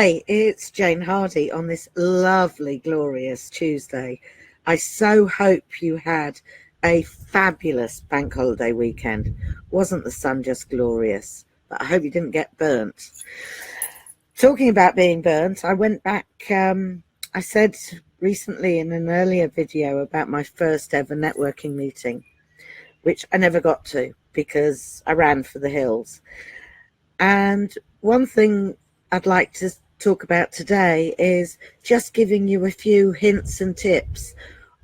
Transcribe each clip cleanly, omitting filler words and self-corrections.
Hi, it's Jane Hardy on this lovely, glorious Tuesday. I so hope you had a fabulous bank holiday weekend. Wasn't the sun just glorious? But I hope you didn't get burnt. Talking about being burnt, I went back, I said recently in an earlier video about my first ever networking meeting, which I never got to because I ran for the hills. And one thing I'd like to talk about today is just giving you a few hints and tips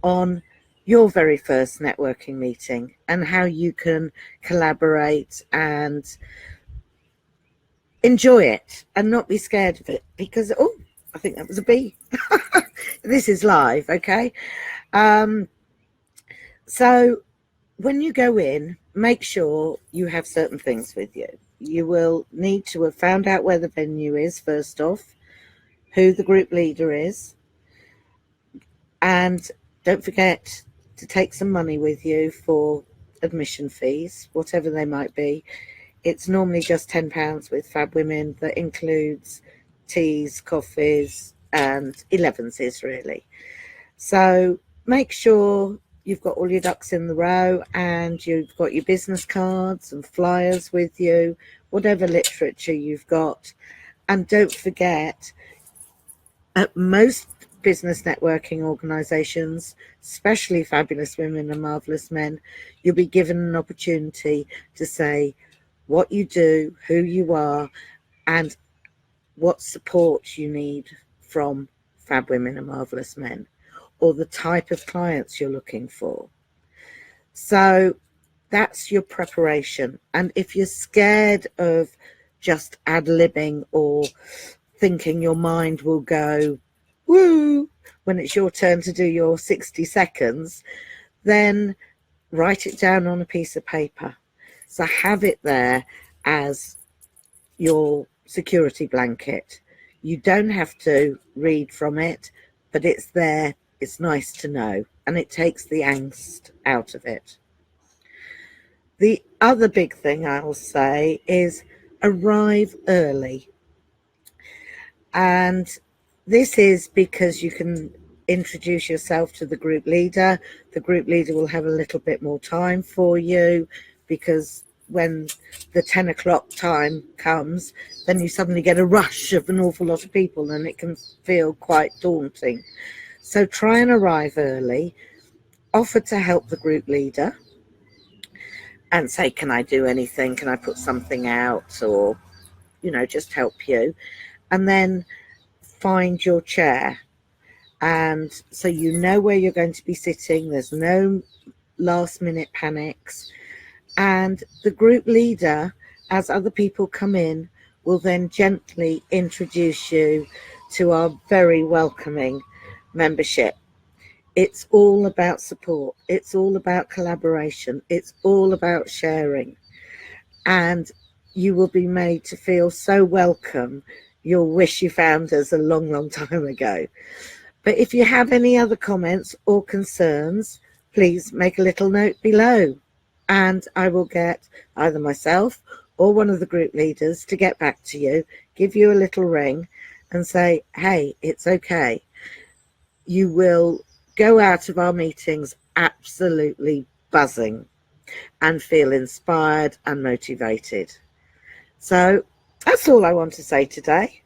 on your very first networking meeting and how you can collaborate and enjoy it and not be scared of it, because I think that was a bee. This is live, okay? So when you go in, make sure you have certain things with you. You will need to have found out where the venue is first off, who the group leader is, and don't forget to take some money with you for admission fees, whatever they might be. It's normally just £10 with Fab Women. That includes teas, coffees, and elevenses, really. So make sure you've got all your ducks in the row and you've got your business cards and flyers with you, whatever literature you've got. And don't forget, at most business networking organisations, especially Fabulous Women and Marvellous Men, you'll be given an opportunity to say what you do, who you are, and what support you need from Fab Women and Marvellous Men, or the type of clients you're looking for. So that's your preparation. And if you're scared of just ad-libbing or thinking your mind will go woo when it's your turn to do your 60 seconds, then write it down on a piece of paper. So have it there as your security blanket. You don't have to read from it, but it's there. It's nice to know, and it takes the angst out of it. The other big thing I'll say is arrive early. And this is because you can introduce yourself to the group leader. The group leader will have a little bit more time for you, because when the 10 o'clock time comes, then you suddenly get a rush of an awful lot of people and it can feel quite daunting. So try and arrive early, offer to help the group leader and say, can I do anything? Can I put something out? Or, just help you. And then find your chair. And so you know where you're going to be sitting. There's no last minute panics. And the group leader, as other people come in, will then gently introduce you to our very welcoming membership. It's all about support. It's all about collaboration. It's all about sharing. And you will be made to feel so welcome, you'll wish you found us a long, long time ago. But if you have any other comments or concerns, please make a little note below, and I will get either myself or one of the group leaders to get back to you, give you a little ring and say, hey, it's okay. You will go out of our meetings absolutely buzzing and feel inspired and motivated. So that's all I want to say today.